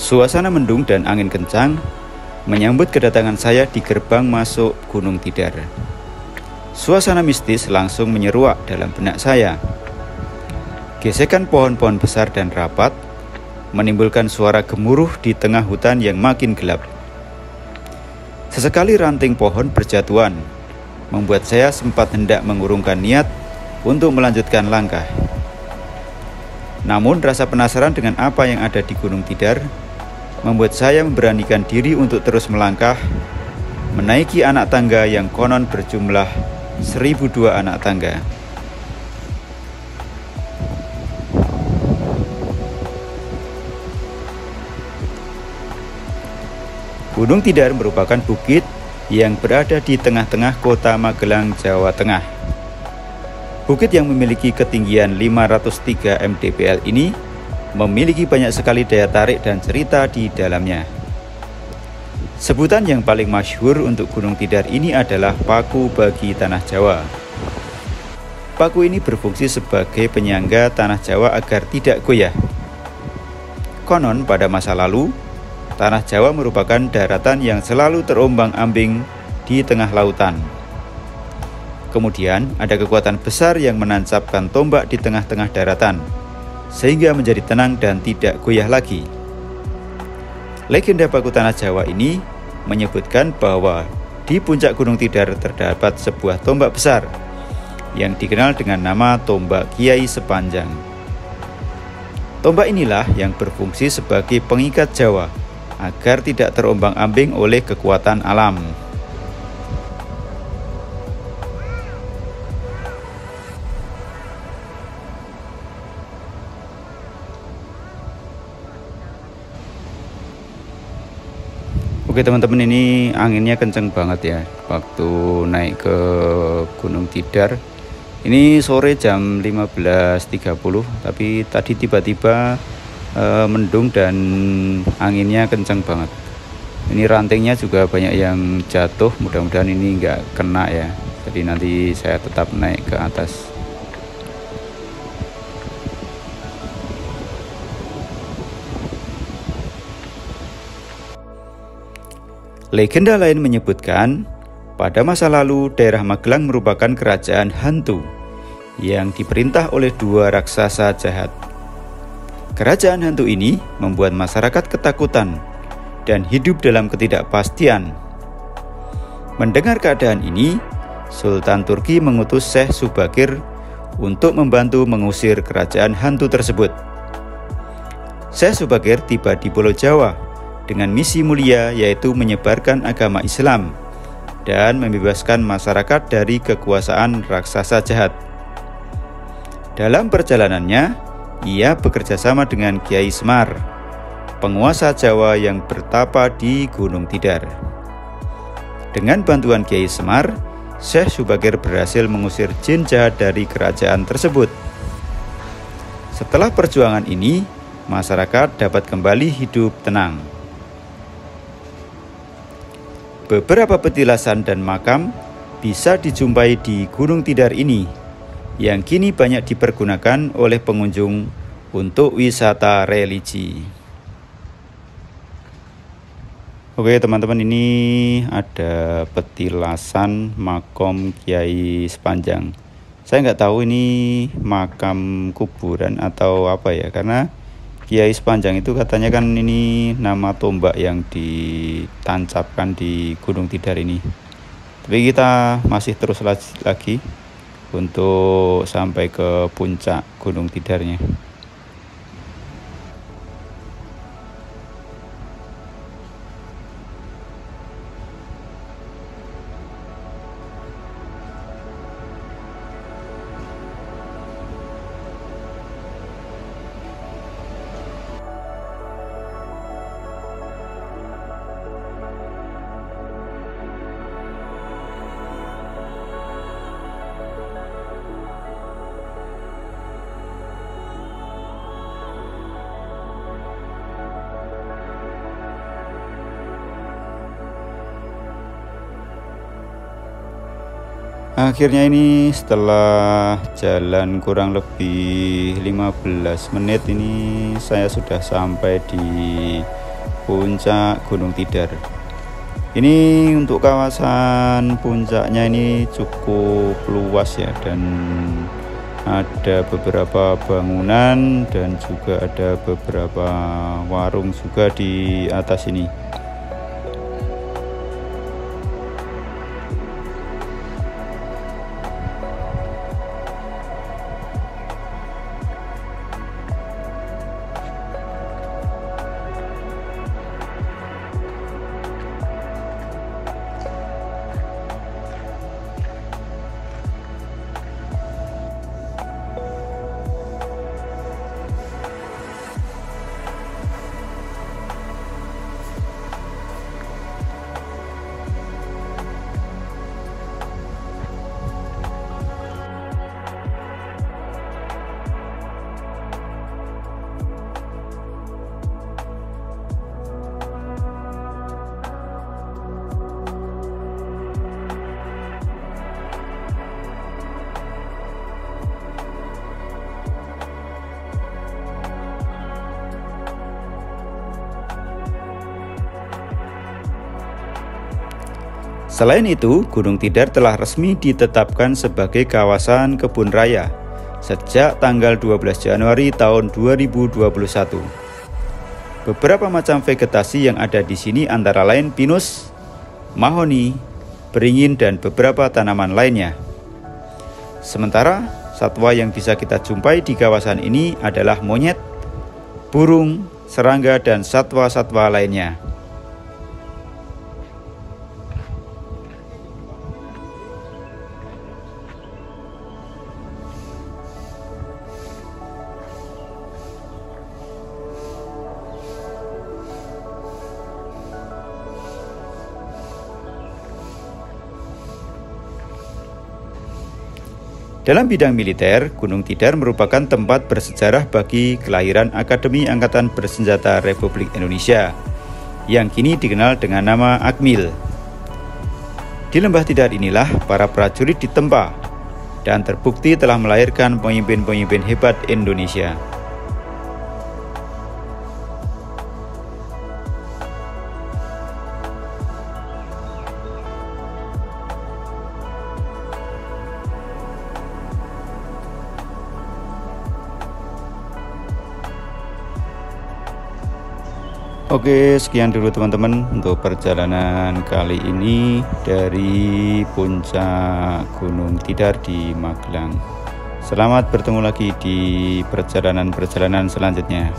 Suasana mendung dan angin kencang menyambut kedatangan saya di gerbang masuk Gunung Tidar. Suasana mistis langsung menyeruak dalam benak saya. Gesekan pohon-pohon besar dan rapat menimbulkan suara gemuruh di tengah hutan yang makin gelap. Sesekali ranting pohon berjatuhan, membuat saya sempat hendak mengurungkan niat untuk melanjutkan langkah. Namun rasa penasaran dengan apa yang ada di Gunung Tidar membuat saya memberanikan diri untuk terus melangkah, menaiki anak tangga yang konon berjumlah 1002 anak tangga. Gunung Tidar merupakan bukit yang berada di tengah-tengah kota Magelang, Jawa Tengah. Bukit yang memiliki ketinggian 503 mdpl ini memiliki banyak sekali daya tarik dan cerita di dalamnya. Sebutan yang paling masyhur untuk Gunung Tidar ini adalah paku bagi tanah Jawa. Paku ini berfungsi sebagai penyangga tanah Jawa agar tidak goyah. Konon pada masa lalu, tanah Jawa merupakan daratan yang selalu terombang-ambing di tengah lautan. Kemudian ada kekuatan besar yang menancapkan tombak di tengah-tengah daratan, sehingga menjadi tenang dan tidak goyah lagi. Legenda paku tanah Jawa ini menyebutkan bahwa di puncak Gunung Tidar terdapat sebuah tombak besar yang dikenal dengan nama Tombak Kiai Sepanjang. Tombak inilah yang berfungsi sebagai pengikat Jawa agar tidak terombang-ambing oleh kekuatan alam. Oke teman-teman, ini anginnya kenceng banget ya waktu naik ke Gunung Tidar. Ini sore jam 15.30, tapi tadi tiba-tiba mendung dan anginnya kenceng banget. Ini rantingnya juga banyak yang jatuh, mudah-mudahan ini nggak kena ya. Jadi nanti saya tetap naik ke atas. Legenda lain menyebutkan, pada masa lalu daerah Magelang merupakan kerajaan hantu yang diperintah oleh dua raksasa jahat. Kerajaan hantu ini membuat masyarakat ketakutan dan hidup dalam ketidakpastian. Mendengar keadaan ini, Sultan Turki mengutus Syekh Subakir untuk membantu mengusir kerajaan hantu tersebut. Syekh Subakir tiba di Pulau Jawa dengan misi mulia, yaitu menyebarkan agama Islam dan membebaskan masyarakat dari kekuasaan raksasa jahat. Dalam perjalanannya, ia bekerja sama dengan Kiai Semar, penguasa Jawa yang bertapa di Gunung Tidar. Dengan bantuan Kiai Semar, Syekh Subakir berhasil mengusir jin jahat dari kerajaan tersebut. Setelah perjuangan ini, masyarakat dapat kembali hidup tenang. Beberapa petilasan dan makam bisa dijumpai di Gunung Tidar ini, yang kini banyak dipergunakan oleh pengunjung untuk wisata religi. Oke teman-teman, ini ada petilasan makam Kiai Sepanjang. Saya nggak tahu ini makam kuburan atau apa ya, karena Kiai Sepanjang itu katanya kan ini nama tombak yang ditancapkan di Gunung Tidar ini. Tapi kita masih terus lagi untuk sampai ke puncak Gunung Tidarnya. Akhirnya ini setelah jalan kurang lebih 15 menit ini saya sudah sampai di puncak Gunung Tidar. Ini untuk kawasan puncaknya ini cukup luas ya, dan ada beberapa bangunan dan juga ada beberapa warung juga di atas ini. Selain itu, Gunung Tidar telah resmi ditetapkan sebagai kawasan kebun raya sejak tanggal 12 Januari tahun 2021. Beberapa macam vegetasi yang ada di sini antara lain pinus, mahoni, beringin, dan beberapa tanaman lainnya. Sementara, satwa yang bisa kita jumpai di kawasan ini adalah monyet, burung, serangga, dan satwa-satwa lainnya. Dalam bidang militer, Gunung Tidar merupakan tempat bersejarah bagi kelahiran Akademi Angkatan Bersenjata Republik Indonesia, yang kini dikenal dengan nama Akmil. Di Lembah Tidar inilah para prajurit ditempa dan terbukti telah melahirkan pemimpin-pemimpin hebat Indonesia. Oke, sekian dulu teman-teman untuk perjalanan kali ini dari puncak Gunung Tidar di Magelang. Selamat bertemu lagi di perjalanan-perjalanan selanjutnya.